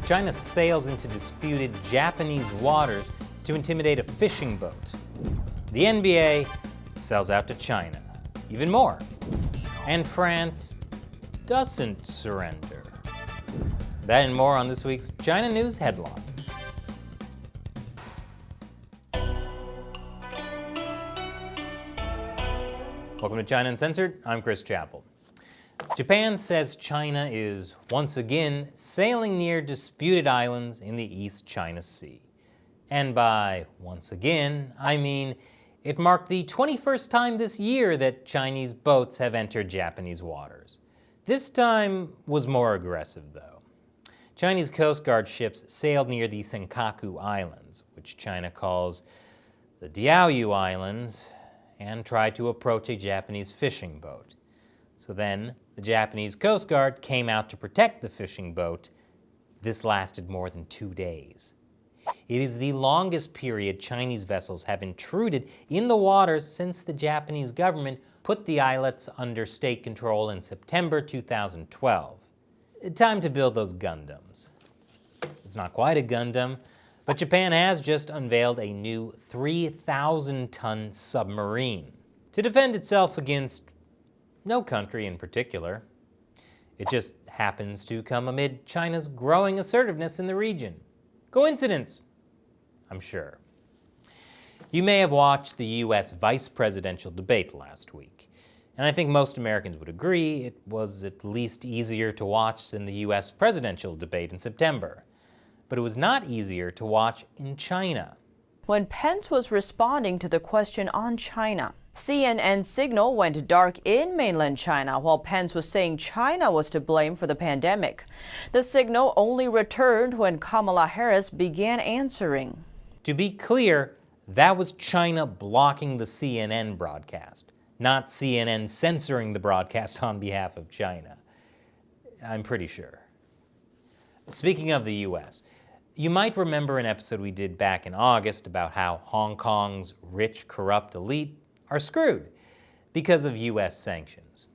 China sails into disputed Japanese waters to intimidate a fishing boat. The NBA sells out to China. Even more. And France doesn't surrender. That and more on this week's China News Headlines. Welcome to China Uncensored. I'm Chris Chappell. Japan says China is once again sailing near disputed islands in the East China Sea. And by once again, I mean it marked the 21st time this year that Chinese boats have entered Japanese waters. This time was more aggressive, though. Chinese Coast Guard ships sailed near the Senkaku Islands, which China calls the Diaoyu Islands, and tried to approach a Japanese fishing boat. So then, the Japanese Coast Guard came out to protect the fishing boat. This lasted more than 2 days. It is the longest period Chinese vessels have intruded in the waters since the Japanese government put the islets under state control in September 2012. Time to build those Gundams. It's not quite a Gundam, but Japan has just unveiled a new 3,000-ton submarine to defend itself against no country in particular. It just happens to come amid China's growing assertiveness in the region. Coincidence? I'm sure. You may have watched the U.S. vice presidential debate last week, and I think most Americans would agree it was at least easier to watch than the U.S. presidential debate in September. But it was not easier to watch in China. When Pence was responding to the question on China, CNN's signal went dark in mainland China while Pence was saying China was to blame for the pandemic. The signal only returned when Kamala Harris began answering. To be clear, that was China blocking the CNN broadcast, not CNN censoring the broadcast on behalf of China. I'm pretty sure. Speaking of the U.S., you might remember an episode we did back in August about how Hong Kong's rich, corrupt elite are screwed because of U.S. sanctions.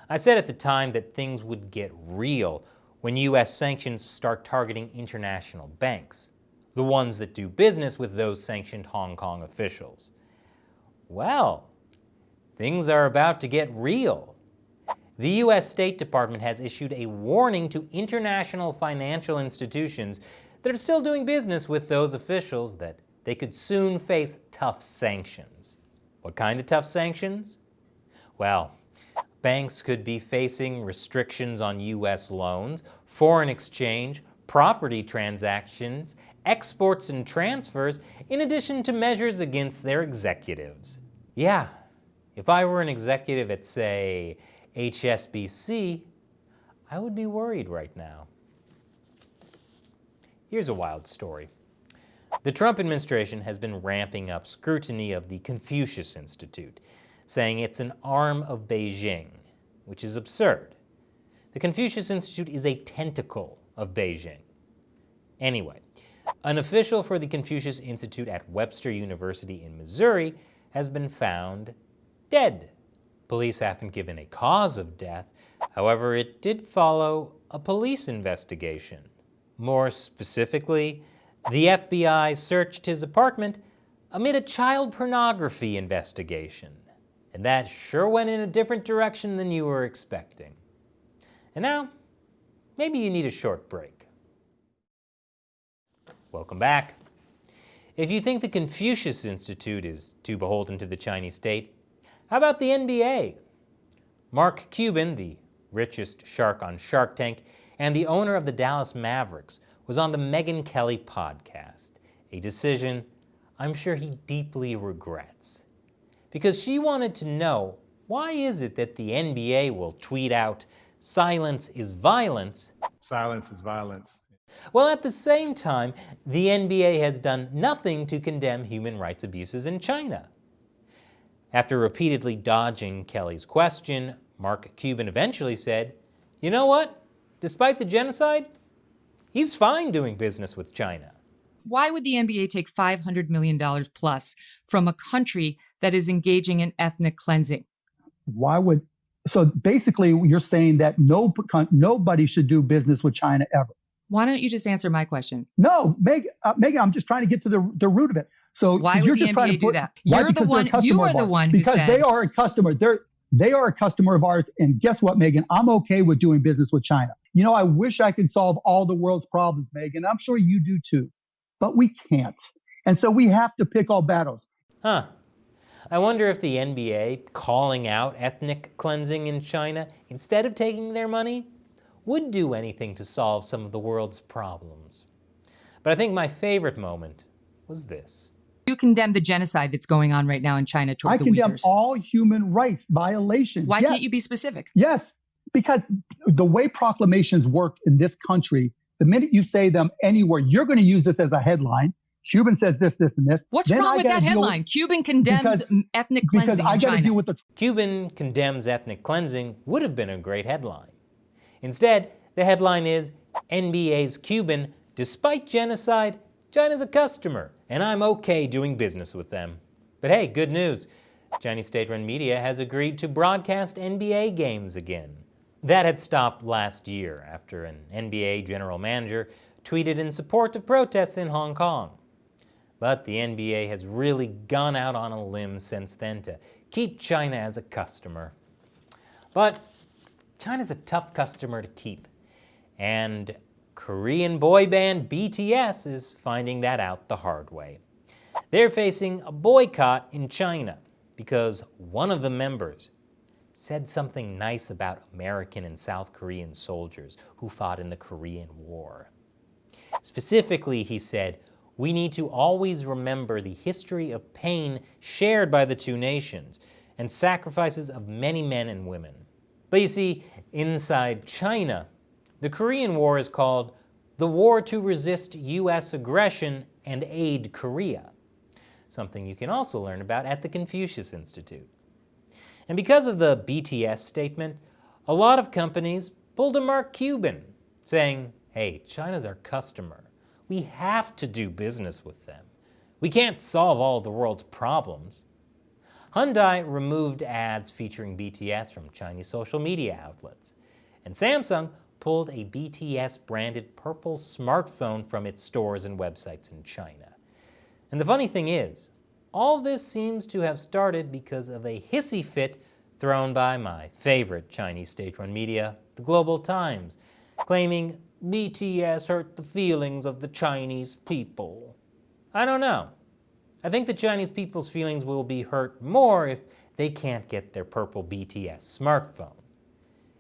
I said at the time that things would get real when U.S. sanctions start targeting international banks, the ones that do business with those sanctioned Hong Kong officials. Well, things are about to get real. The U.S. State Department has issued a warning to international financial institutions that are still doing business with those officials that they could soon face tough sanctions. What kind of tough sanctions? Well, banks could be facing restrictions on U.S. loans, foreign exchange, property transactions, exports and transfers, in addition to measures against their executives. Yeah, if I were an executive at, say, HSBC, I would be worried right now. Here's a wild story. The Trump administration has been ramping up scrutiny of the Confucius Institute, saying it's an arm of Beijing, which is absurd. The Confucius Institute is a tentacle of Beijing. Anyway, an official for the Confucius Institute at Webster University in Missouri has been found dead. Police haven't given a cause of death. However, it did follow a police investigation. More specifically, the FBI searched his apartment amid a child pornography investigation. And that sure went in a different direction than you were expecting. And now, maybe you need a short break. Welcome back. If you think the Confucius Institute is too beholden to the Chinese state, how about the NBA? Mark Cuban, the richest shark on Shark Tank, and the owner of the Dallas Mavericks, was on the Megyn Kelly podcast, a decision I'm sure he deeply regrets. Because she wanted to know, why is it that the NBA will tweet out, "Silence is violence"? Silence is violence. Well, at the same time, the NBA has done nothing to condemn human rights abuses in China. After repeatedly dodging Kelly's question, Mark Cuban eventually said, "You know what? Despite the genocide, he's fine doing business with China." Why would the NBA take $500 million plus from a country that is engaging in ethnic cleansing? So basically you're saying that nobody should do business with China ever. Why don't you just answer my question? No, Megyn, I'm just trying to get to the root of it. So Why you're would the just trying NBA to put, do that? why? You're the Because they're a one. You customer are of the ours. one who because said they are a customer. They are a customer of ours. And guess what, Megyn? I'm okay with doing business with China. You know, I wish I could solve all the world's problems, Megyn. I'm sure you do too, but we can't. And so we have to pick our battles. Huh. I wonder if the NBA calling out ethnic cleansing in China instead of taking their money would do anything to solve some of the world's problems. But I think my favorite moment was this. You condemn the genocide that's going on right now in China toward I the condemn Uyghurs. all human rights violations. Why Yes. can't you be specific? Yes, because the way proclamations work in this country, the minute you say them anywhere, you're going to use this as a headline. Cuban says this, this, and this. What's Then wrong I with gotta that deal with- headline? Cuban condemns ethnic because cleansing I in got to China. deal with the Cuban condemns ethnic cleansing would have been a great headline. Instead, the headline is NBA's Cuban, despite genocide, China's a customer, and I'm okay doing business with them. But hey, good news. Chinese state-run media has agreed to broadcast NBA games again. That had stopped last year after an NBA general manager tweeted in support of protests in Hong Kong. But the NBA has really gone out on a limb since then to keep China as a customer. But China's a tough customer to keep, and Korean boy band BTS is finding that out the hard way. They're facing a boycott in China because one of the members said something nice about American and South Korean soldiers who fought in the Korean War. Specifically, he said, "We need to always remember the history of pain shared by the two nations and sacrifices of many men and women." But you see, inside China, the Korean War is called the War to Resist U.S. Aggression and Aid Korea, something you can also learn about at the Confucius Institute. And because of the BTS statement, a lot of companies pulled a Mark Cuban, saying, hey, China's our customer. We have to do business with them. We can't solve all of the world's problems. Hyundai removed ads featuring BTS from Chinese social media outlets, and Samsung pulled a BTS-branded purple smartphone from its stores and websites in China. And the funny thing is, all this seems to have started because of a hissy fit thrown by my favorite Chinese state-run media, the Global Times, claiming BTS hurt the feelings of the Chinese people. I don't know. I think the Chinese people's feelings will be hurt more if they can't get their purple BTS smartphone.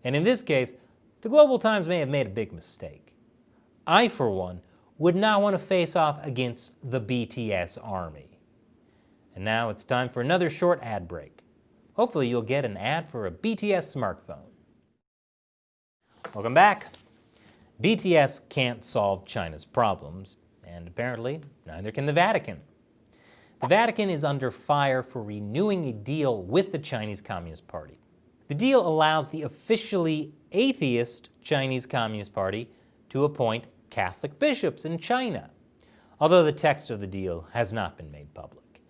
And in this case, the Global Times may have made a big mistake. I, for one, would not want to face off against the BTS army. And now it's time for another short ad break. Hopefully you'll get an ad for a BTS smartphone. Welcome back. BTS can't solve China's problems, and apparently neither can the Vatican. The Vatican is under fire for renewing a deal with the Chinese Communist Party. The deal allows the officially atheist Chinese Communist Party to appoint Catholic bishops in China, although the text of the deal has not been made public.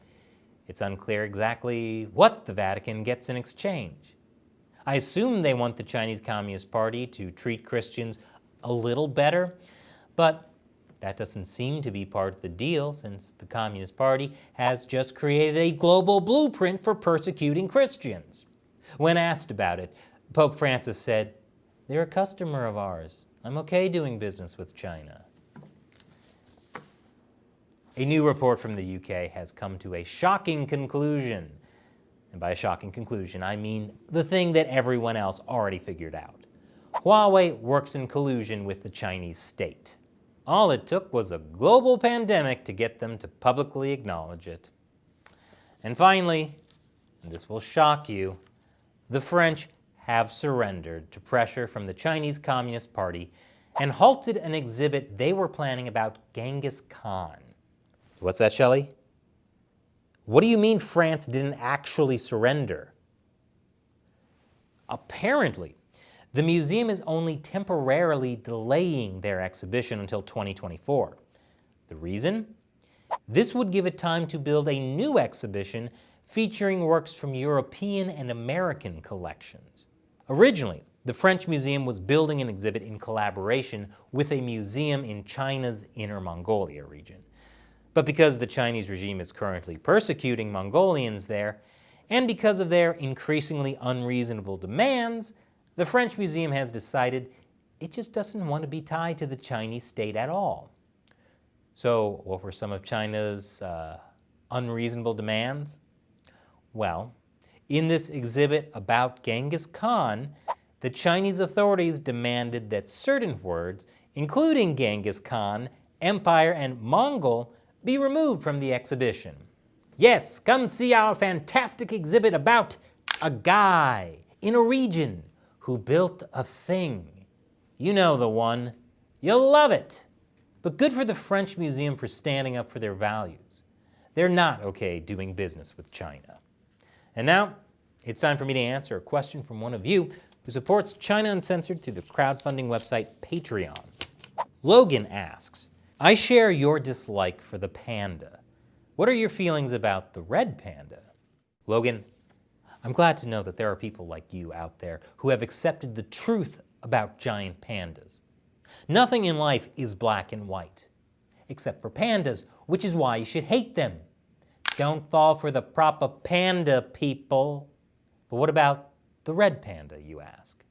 It's unclear exactly what the Vatican gets in exchange. I assume they want the Chinese Communist Party to treat Christians a little better, but that doesn't seem to be part of the deal since the Communist Party has just created a global blueprint for persecuting Christians. When asked about it, Pope Francis said, "They're a customer of ours. I'm okay doing business with China." A new report from the UK has come to a shocking conclusion. And by a shocking conclusion, I mean the thing that everyone else already figured out. Huawei works in collusion with the Chinese state. All it took was a global pandemic to get them to publicly acknowledge it. And finally, and this will shock you, the French have surrendered to pressure from the Chinese Communist Party and halted an exhibit they were planning about Genghis Khan. What's that, Shelley? What do you mean France didn't actually surrender? Apparently, the museum is only temporarily delaying their exhibition until 2024. The reason? This would give it time to build a new exhibition featuring works from European and American collections. Originally, the French Museum was building an exhibit in collaboration with a museum in China's Inner Mongolia region. But because the Chinese regime is currently persecuting Mongolians there, and because of their increasingly unreasonable demands, the French Museum has decided it just doesn't want to be tied to the Chinese state at all. So what were some of China's unreasonable demands? Well, in this exhibit about Genghis Khan, the Chinese authorities demanded that certain words, including Genghis Khan, Empire, and Mongol, be removed from the exhibition. Yes, come see our fantastic exhibit about a guy in a region who built a thing. You know the one. You'll love it. But good for the French Museum for standing up for their values. They're not okay doing business with China. And now, it's time for me to answer a question from one of you who supports China Uncensored through the crowdfunding website Patreon. Logan asks, I share your dislike for the panda. What are your feelings about the red panda? Logan, I'm glad to know that there are people like you out there who have accepted the truth about giant pandas. Nothing in life is black and white, except for pandas, which is why you should hate them. Don't fall for the propaganda, people. But what about the red panda, you ask?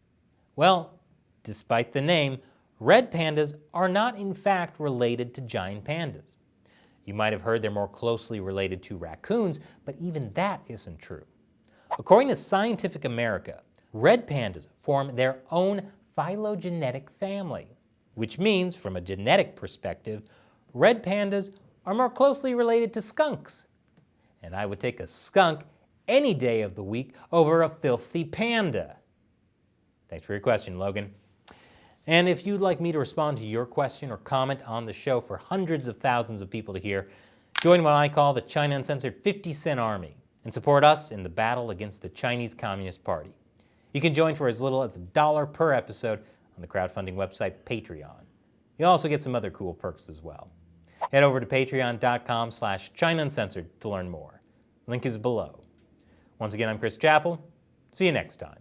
Well, despite the name, red pandas are not in fact related to giant pandas. You might have heard they're more closely related to raccoons, but even that isn't true. According to Scientific America, red pandas form their own phylogenetic family, which means, from a genetic perspective, red pandas are more closely related to skunks. And I would take a skunk any day of the week over a filthy panda. Thanks for your question, Logan. And if you'd like me to respond to your question or comment on the show for hundreds of thousands of people to hear, join what I call the China Uncensored 50-Cent Army and support us in the battle against the Chinese Communist Party. You can join for as little as $1 per episode on the crowdfunding website Patreon. You'll also get some other cool perks as well. Head over to patreon.com/China Uncensored to learn more. Link is below. Once again, I'm Chris Chappell. See you next time.